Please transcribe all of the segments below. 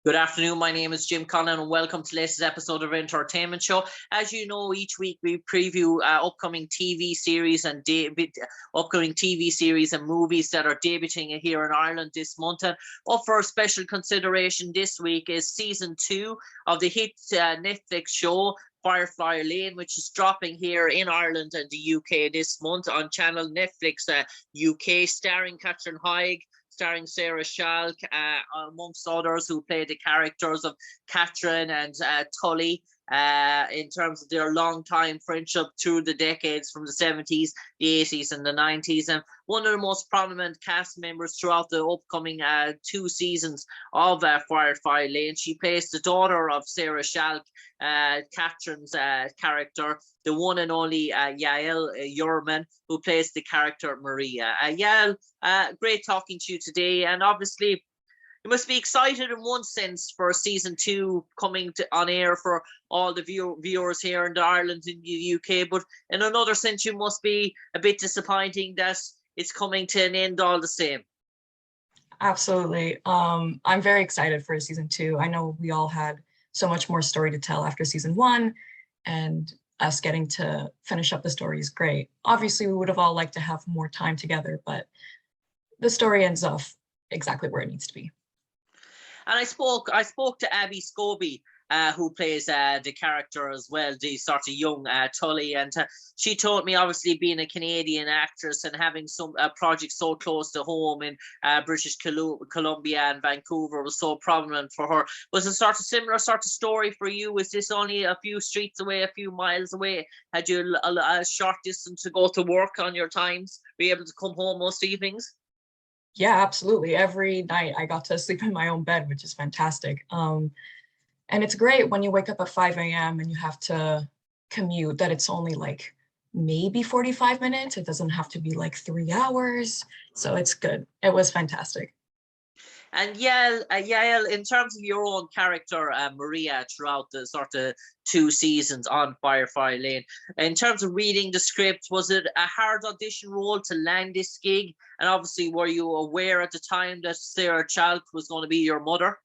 Good afternoon. My name is Jim Conlan, and welcome to the latest episode of Entertainment Show. As you know, each week we preview upcoming TV series and movies that are debuting here in Ireland this month. And up for a special consideration this week is season 2 of the hit Netflix show Firefly Lane, which is dropping here in Ireland and the UK this month on channel Netflix UK, starring Katherine Heigl, starring Sarah Chalke, amongst others, who play the characters of Katherine and Tully, in terms of their long-time friendship through the decades from the 70s, the 80s and the 90s. And one of the most prominent cast members throughout the upcoming 2 seasons of Firefly Lane. She plays the daughter of Sarah Chalke, Katherine's character, the one and only Yael Yurman, who plays the character Mariah. Yael, great talking to you today, and obviously you must be excited in one sense for season 2 coming on air for all the viewers here in Ireland and the UK, but in another sense you must be a bit disappointing that it's coming to an end all the same. Absolutely. I'm very excited for season 2. I know we all had so much more story to tell after season 1, and us getting to finish up the story is great. Obviously, we would have all liked to have more time together, but the story ends off exactly where it needs to be. And I spoke to Abby Skovbye, who plays the character as well, the sort of young Tully, and she told me, obviously being a Canadian actress and having some projects so close to home in British Columbia and Vancouver was so prominent for her. Was a sort of similar sort of story for you? Was this only a few streets away, a few miles away? Had you a short distance to go to work on your times? Were you able to come home most evenings? Yeah, absolutely. Every night I got to sleep in my own bed, which is fantastic. And it's great when you wake up at 5 a.m. and you have to commute, that it's only like maybe 45 minutes. It doesn't have to be like 3 hours. So it's good. It was fantastic. And Yael, in terms of your own character, Mariah, throughout the sort of 2 seasons on Firefly Lane, in terms of reading the script, was it a hard audition role to land this gig? And obviously, were you aware at the time that Sarah Chalke was going to be your mother?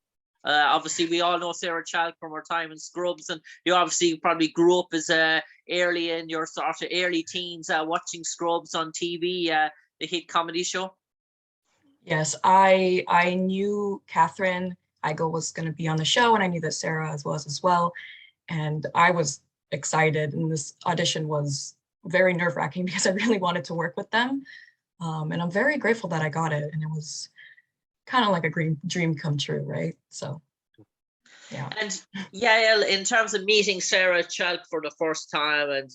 Obviously, we all know Sarah Chalke from her time in Scrubs, and you obviously probably grew up as early in your sort of early teens watching Scrubs on TV, the hit comedy show. Yes, I knew Katherine Heigl was going to be on the show, and I knew that Sarah was as well. And I was excited, and this audition was very nerve-wracking because I really wanted to work with them. And I'm very grateful that I got it, and it was kind of like a dream come true, right? So, yeah. And Yael, in terms of meeting Sarah Chalke for the first time and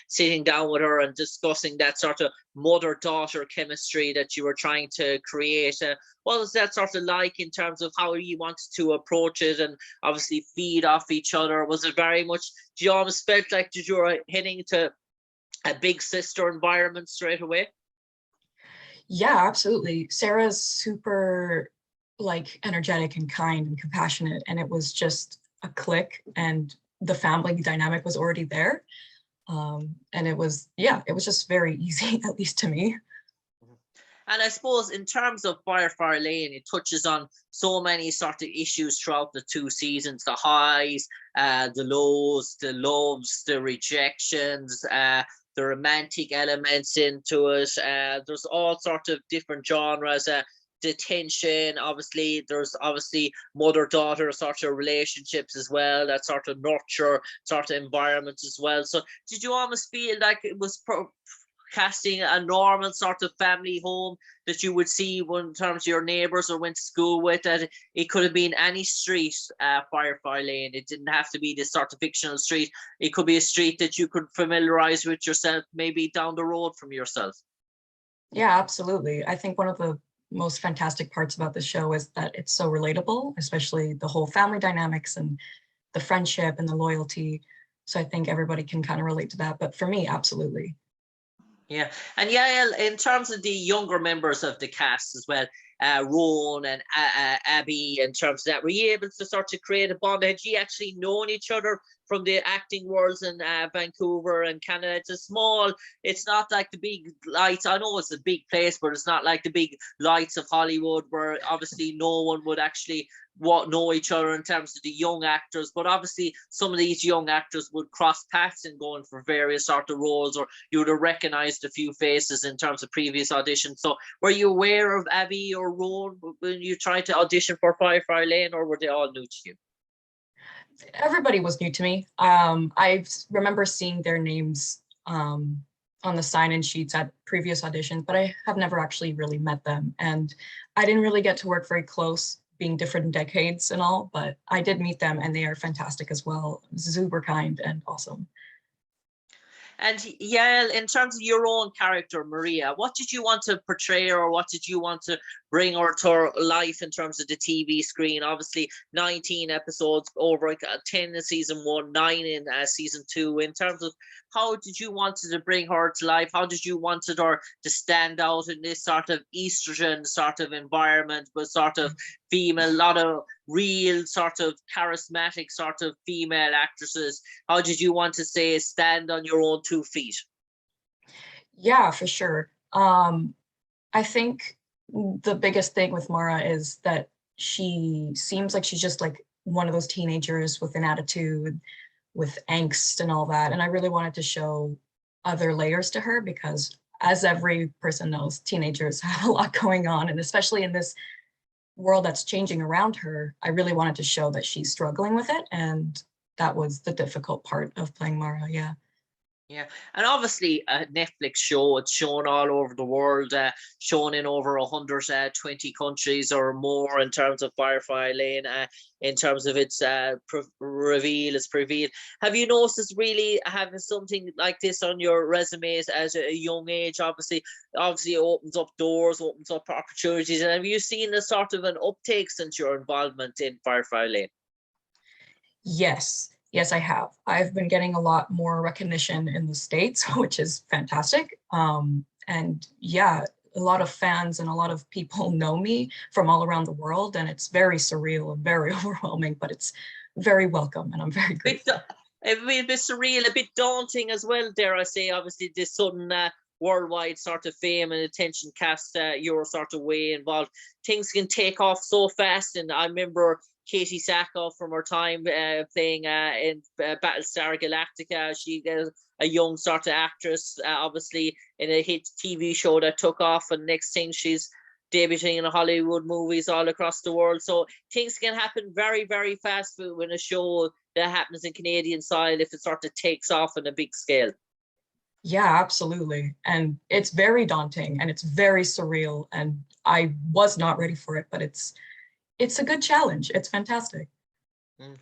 sitting down with her and discussing that sort of mother-daughter chemistry that you were trying to create, what was that sort of like in terms of how you wanted to approach it and obviously feed off each other? Was it very much, do you almost felt like you were heading to a big sister environment straight away? Yeah, absolutely. Sarah's super like energetic and kind and compassionate, and it was just a click, and the family dynamic was already there. And it was just very easy, at least to me. And I suppose in terms of Firefly Lane, it touches on so many sort of issues throughout the 2 seasons: the highs, the lows, the loves, the rejections, the romantic elements into it. There's all sorts of different genres. The tension, obviously, there's obviously mother-daughter sort of relationships as well, that sort of nurture sort of environment as well. So did you almost feel like it was casting a normal sort of family home that you would see in terms of your neighbours or went to school with, that it could have been any street, Firefly Lane? It didn't have to be this sort of fictional street. It could be a street that you could familiarise with yourself, maybe down the road from yourself. Yeah, absolutely. I think one of the most fantastic parts about this show is that it's so relatable, especially the whole family dynamics and the friendship and the loyalty. So I think everybody can kind of relate to that. But for me, absolutely. Yeah, and Yael, in terms of the younger members of the cast as well, Rowan and Abby, in terms of that, were you able to sort of create a bond? Had you actually known each other from the acting worlds in Vancouver and Canada. It's not like the big lights. I know it's a big place, but it's not like the big lights of Hollywood, where obviously no one would actually know each other in terms of the young actors. But obviously some of these young actors would cross paths in going for various sort of roles, or you would have recognized a few faces in terms of previous auditions. So were you aware of Abby or Rowan when you tried to audition for Firefly Lane, or were they all new to you? Everybody was new to me. I remember seeing their names on the sign-in sheets at previous auditions, but I have never actually really met them. And I didn't really get to work very close, being different decades and all, but I did meet them and they are fantastic as well. Super kind and awesome. And Yael, in terms of your own character, Maria, what did you want to portray, or what did you want to bring her to life in terms of the TV screen? Obviously, 19 episodes, over 10 in season 1, 9 in season 2. In terms of how did you want to bring her to life? How did you want her to stand out in this sort of estrogen sort of environment, but sort of female, a lot of real sort of charismatic sort of female actresses? How did you want to say stand on your own 2 feet? Yeah, for sure. I think the biggest thing with Mara is that she seems like she's just like one of those teenagers with an attitude, with angst and all that. And I really wanted to show other layers to her because, as every person knows, teenagers have a lot going on. And especially in this world that's changing around her, I really wanted to show that she's struggling with it. And that was the difficult part of playing Mara. Yeah. Yeah, and obviously a Netflix show. It's shown all over the world, shown in over 120 countries or more in terms of Firefly Lane. In terms of its reveal, its preview. Have you noticed really having something like this on your resumes at a young age? Obviously, it opens up doors, opens up opportunities. And have you seen a sort of an uptake since your involvement in Firefly Lane? Yes. Yes, I have. I've been getting a lot more recognition in the States, which is fantastic. And yeah, a lot of fans and a lot of people know me from all around the world, and it's very surreal and very overwhelming, but it's very welcome, and I'm very grateful. A bit surreal, a bit daunting as well, dare I say. Obviously, this sudden worldwide sort of fame and attention cast your sort of way involved. Things can take off so fast, and I remember Katie Sackhoff from her time playing in Battlestar Galactica. She is a young sort of actress, obviously in a hit TV show that took off, and next thing she's debuting in Hollywood movies all across the world. So things can happen very, very fast when a show that happens in Canadian soil, if it sort of takes off on a big scale. Yeah, absolutely. And it's very daunting and it's very surreal. And I was not ready for it, but it's a good challenge. It's fantastic. And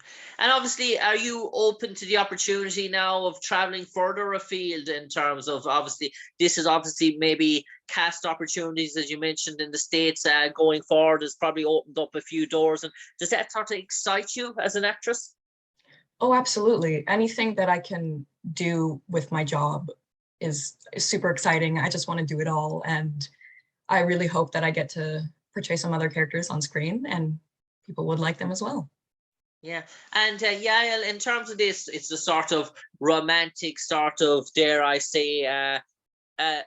obviously, are you open to the opportunity now of traveling further afield in terms of, obviously, this is obviously maybe cast opportunities, as you mentioned, in the States going forward has probably opened up a few doors. And does that sort of excite you as an actress? Oh, absolutely. Anything that I can do with my job is super exciting. I just want to do it all. And I really hope that I get to portray some other characters on screen and people would like them as well. Yeah, and Yael, in terms of this, it's a sort of romantic sort of, dare I say,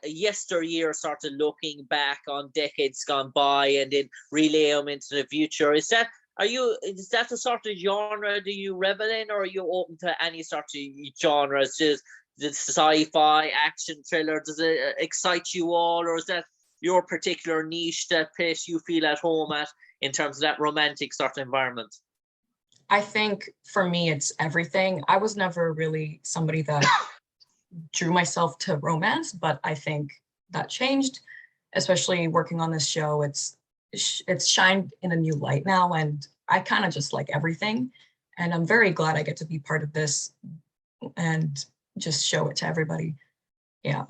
yesteryear sort of looking back on decades gone by and then relay them into the future. Is that the sort of genre do you revel in, or are you open to any sort of genre? It's just the sci-fi, action, thriller. Does it excite you all, or is that your particular niche, that place you feel at home at in terms of that romantic sort of environment? I think for me, it's everything. I was never really somebody that drew myself to romance, but I think that changed, especially working on this show. It's shined in a new light now, and I kind of just like everything. And I'm very glad I get to be part of this and just show it to everybody. Yeah.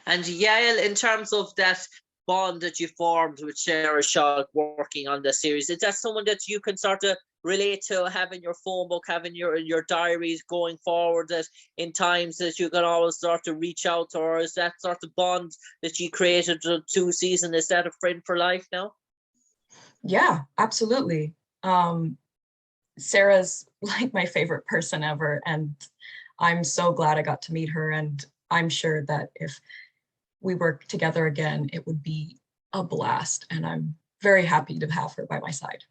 And Yael, in terms of that bond that you formed with Sarah Chalke working on the series, is that someone that you can sort of relate to, having your phone book, having your diaries going forward, that in times that you can always sort of reach out to, or is that sort of bond that you created the 2 seasons, is that a friend for life now? Yeah, absolutely. Sarah's like my favorite person ever. And I'm so glad I got to meet her. And I'm sure that if we work together again, it would be a blast. And I'm very happy to have her by my side.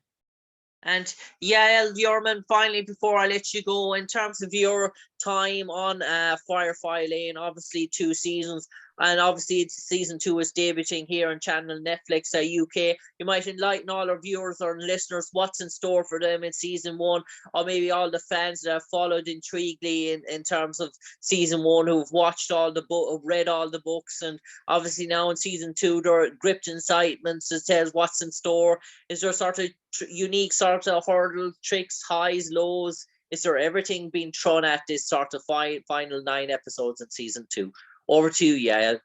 And Yael Yurman, finally, before I let you go, in terms of your time on Firefly Lane, obviously 2 seasons, and obviously it's season 2 is debuting here on channel Netflix UK. You might enlighten all our viewers or listeners what's in store for them in season 1, or maybe all the fans that have followed intriguingly in terms of season 1, who've watched all the book, read all the books, and obviously now in season 2 there are gripped incitements that says what's in store. Is there sort of unique sort of hurdle tricks, highs, lows? Is there everything being thrown at this sort of final 9 episodes in season 2? Over to you, Yael.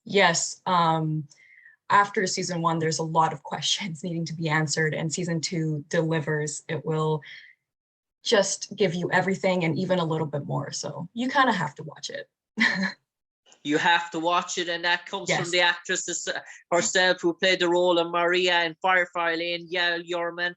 Yes. After season 1, there's a lot of questions needing to be answered, and season 2 delivers. It will just give you everything and even a little bit more. So you kind of have to watch it. You have to watch it, and that comes from Yes. the actress herself who played the role of Mariah in Firefly Lane, Yael Yurman.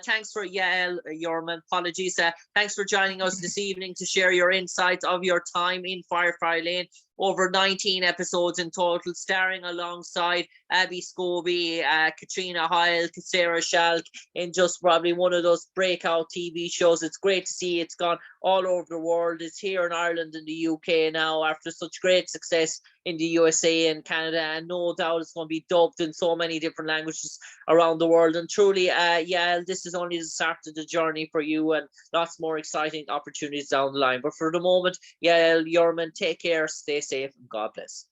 Thanks for Yael Yurman. Apologies. Thanks for joining us this evening to share your insights of your time in Firefly Lane. Over 19 episodes in total, starring alongside Abby Skovbye, Katrina Heigl, Sarah Chalke, in just probably one of those breakout TV shows. It's great to see it's gone all over the world. It's here in Ireland and the UK now after such great success in the USA and Canada, and no doubt it's going to be dubbed in so many different languages around the world. And truly, yeah, this is only the start of the journey for you, and lots more exciting opportunities down the line. But for the moment, Yael Yurman, take care, stay safe, and God bless.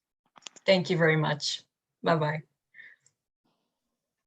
Thank you very much. Bye-bye.